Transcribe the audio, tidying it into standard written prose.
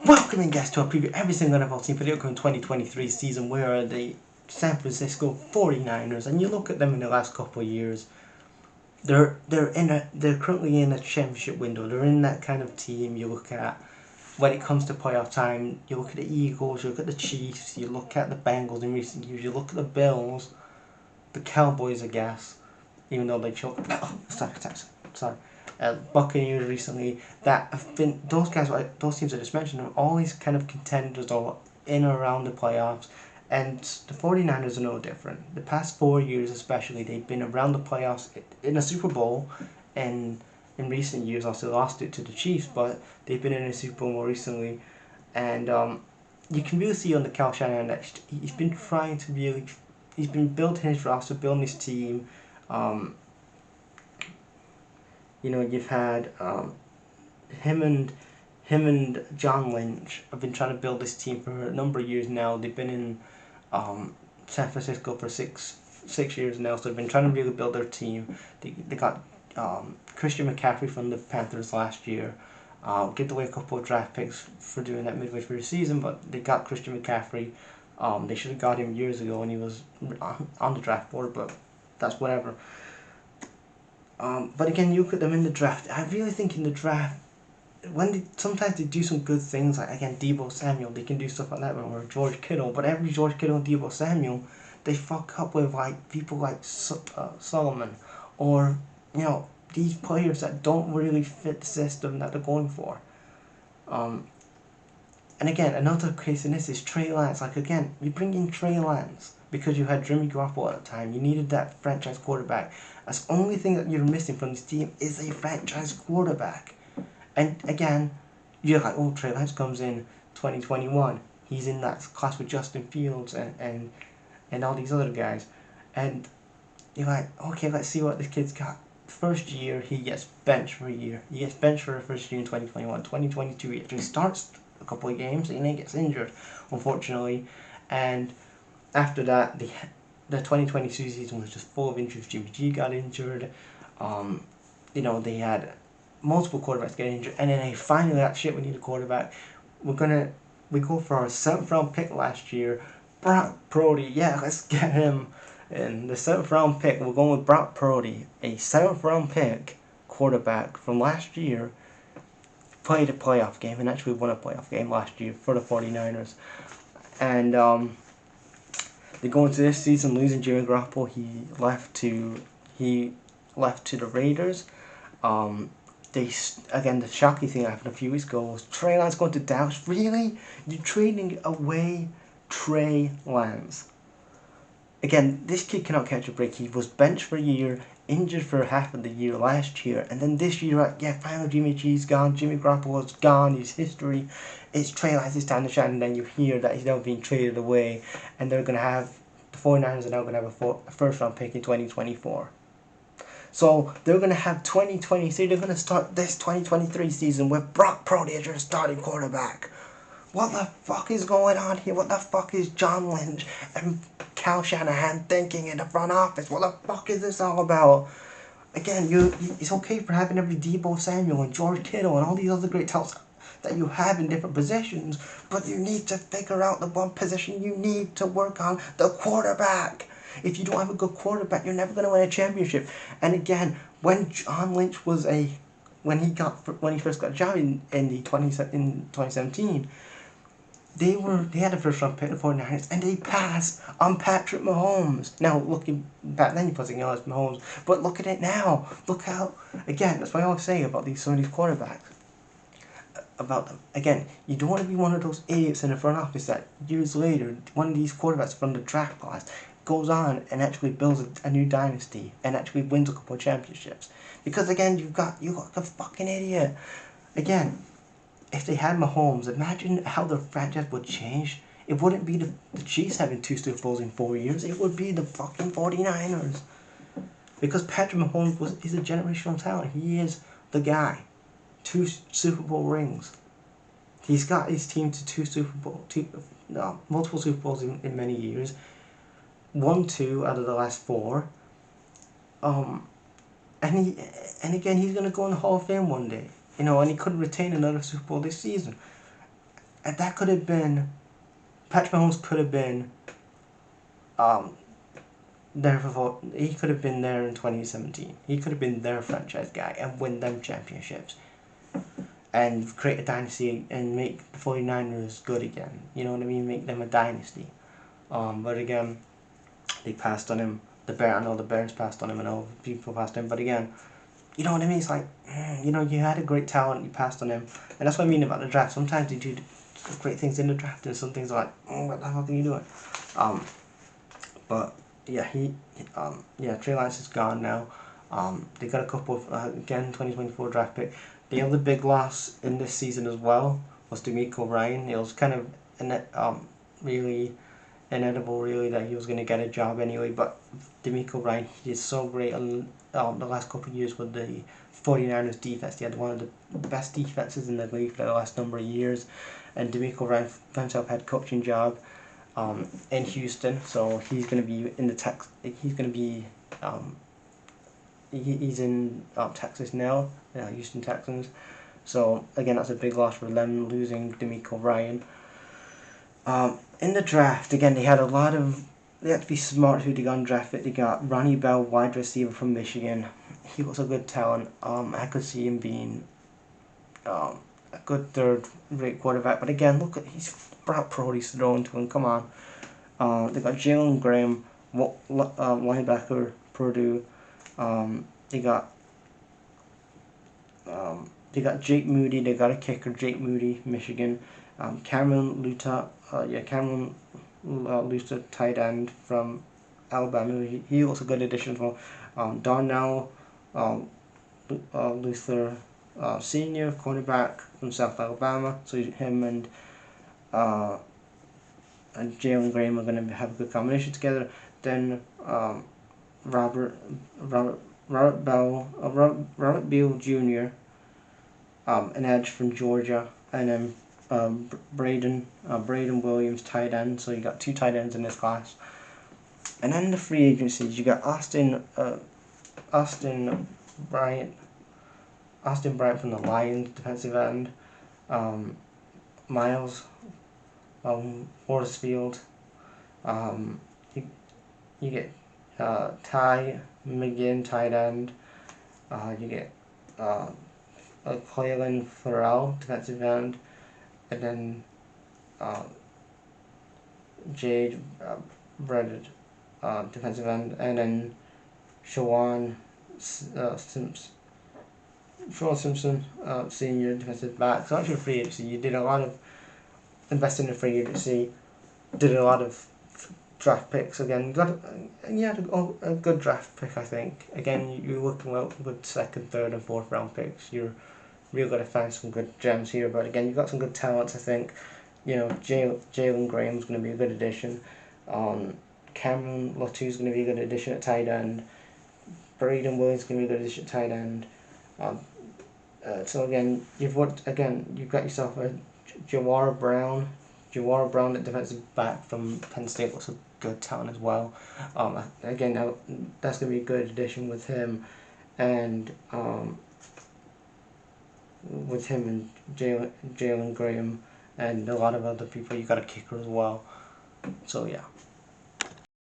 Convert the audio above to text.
Welcome in, guys, to a preview every single NFL team for the upcoming 2023 season. We are the San Francisco 49ers, and you look at them in the last couple of years. They're currently in a championship window. They're in that kind of team. You look at when it comes to playoff time. You look at the Eagles. You look at the Chiefs. You look at the Bengals in recent years. You look at the Bills, the Cowboys, I guess, even though they choked. Sorry. Buccaneers recently, that have been those teams I just mentioned are always kind of contenders or in or around the playoffs, and the 49ers are no different. The past 4 years especially, they've been around the playoffs in a Super Bowl, and in recent years also lost it to the Chiefs, but they've been in a Super Bowl more recently, and you can really see on the Kyle Shanahan that he's been trying to he's been building his roster, building his team. You've had him and John Lynch have been trying to build this team for a number of years now. They've been in San Francisco for six years now, so they've been trying to really build their team. They got Christian McCaffrey from the Panthers last year. Gave away a couple of draft picks for doing that midway through the season, but they got Christian McCaffrey. They should have got him years ago when he was on the draft board, but that's whatever. But again, you look at them in the draft. I really think in the draft, sometimes they do some good things, like again Deebo Samuel, they can do stuff like that, or George Kittle. But every George Kittle and Deebo Samuel, they fuck up with like people like Solomon, or these players that don't really fit the system that they're going for. And again, another case in this is Trey Lance. Like again, you bring in Trey Lance because you had Jimmy Garoppolo at the time. You needed that franchise quarterback. That's the only thing that you're missing from this team is a franchise quarterback. And again, you're like, oh, Trey Lance comes in 2021. He's in that class with Justin Fields and all these other guys. And you're like, okay, let's see what this kid's got. First year, he gets benched for a year. He gets benched for the first year in 2021. 2022, he actually starts a couple of games and then gets injured, unfortunately. And after that, the 2022 season was just full of injuries. Jimmy G got injured. They had multiple quarterbacks get injured, and then they finally got shit. We need a quarterback. We go for our 7th round pick last year, Brock Purdy. Yeah, let's get him. And the 7th round pick, we're going with Brock Purdy, a 7th round pick quarterback from last year. Played a playoff game and actually won a playoff game last year for the 49ers. And they go into this season losing Ji'Ayir Garoppolo. He left to the Raiders. The shocking thing that happened a few weeks ago was Trey Lance going to Dallas. Really? You're trading away Trey Lance? Again, this kid cannot catch a break. He was benched for a year, injured for half of the year last year, and then this year, finally Jimmy G's gone, Jimmy Garoppolo's gone, his history. It's Trey Lance's time to shine, and then you hear that he's now being traded away, and the 49ers are now going to have a first round pick in 2024. So they're going to have 2023, they're going to start this 2023 season with Brock Purdy as your starting quarterback. What the fuck is going on here? What the fuck is John Lynch and Kyle Shanahan thinking in the front office? What the fuck is this all about? Again, it's okay for having every Deebo Samuel and George Kittle and all these other great talents that you have in different positions, but you need to figure out the one position you need to work on, the quarterback. If you don't have a good quarterback, you're never going to win a championship. And again, when John Lynch when he first got a job in 2017, they had a first round pick, the 49ers, and they passed on Patrick Mahomes. Now, looking back then, you're putting as Mahomes, but look at it now. Look how, again, that's what I always say about some of these quarterbacks. About them. Again, you don't want to be one of those idiots in the front office that years later, one of these quarterbacks from the draft class goes on and actually builds a new dynasty and actually wins a couple of championships. Because again, you got a fucking idiot. Again, if they had Mahomes, imagine how their franchise would change. It wouldn't be the Chiefs having 2 Super Bowls in 4 years. It would be the fucking 49ers. Because Patrick Mahomes is a generational talent. He is the guy. 2 Super Bowl rings. He's got his team to multiple Super Bowls in many years. Won 2 out of the last 4. And again, he's gonna go in the Hall of Fame one day. And he couldn't retain another Super Bowl this season. And that could have been, Patrick Mahomes could have been there for, he could have been there in 2017. He could have been their franchise guy and win them championships and create a dynasty and make the 49ers good again. You know what I mean? Make them a dynasty. But again, they passed on him. I know the Bears passed on him and all people passed on him. But again, you know what I mean? It's like, you know, you had a great talent, you passed on him. And that's what I mean about the draft. Sometimes you do great things in the draft and some things are like, what the hell are you doing? But yeah, Trey Lance is gone now. They got a couple of, again, 2024 draft pick. The other big loss in this season as well was DeMeco Ryan. It was kind of really inevitable, really, that he was going to get a job anyway. But DeMeco Ryan, he did so great on the last couple of years with the 49ers defense. They had one of the best defenses in the league for the last number of years. And DeMeco Ryan himself had a coaching job in Houston, so he's going to be in the he's going to be he's in Texas now, Houston Texans. So again, that's a big loss for them, losing DeMeco Ryan. In the draft, again, they had to be smart who they got in draft it. They got Ronnie Bell, wide receiver from Michigan. He was a good talent. I could see him being a good third-rate quarterback. But again, look at Brad Prody's thrown to him. Come on. They got Jalen Graham, linebacker, Purdue. They got Jake Moody. They got a kicker, Jake Moody, Michigan. Cameron Luter, Luter, tight end from Alabama. He was a good addition for Darrell, Luter, senior cornerback from South Alabama. So him and Jalen Graham are going to have a good combination together. Then Robert Beal Jr., an edge from Georgia, and then Brayden Williams, tight end. So you got 2 tight ends in this class. And then the free agencies, you got Austin Bryant from the Lions, defensive end. Miles Horsfield. You get Ty McGinn, tight end. You get Clayton Farrell, defensive end, and then Jade Breaded, defensive end, and then Shawan Simpson, senior defensive back. So actually, free agency, you did a lot of investing in free agency, did a lot of draft picks. Again, you had a good draft pick, I think. Again, you're looking well with 2nd, 3rd, and 4th round picks. You're really going to find some good gems here. But again, you've got some good talents, I think. You know, Jalen Graham's going to be a good addition. Cameron Latu's going to be a good addition at tight end. Brayden Williams is going to be a good addition at tight end. So again, you've got yourself a Ji'Ayir Brown, the defensive back from Penn State, was a good talent as well. Again, that's going to be a good addition with him, and Jalen Graham, and a lot of other people. You got a kicker as well. So yeah.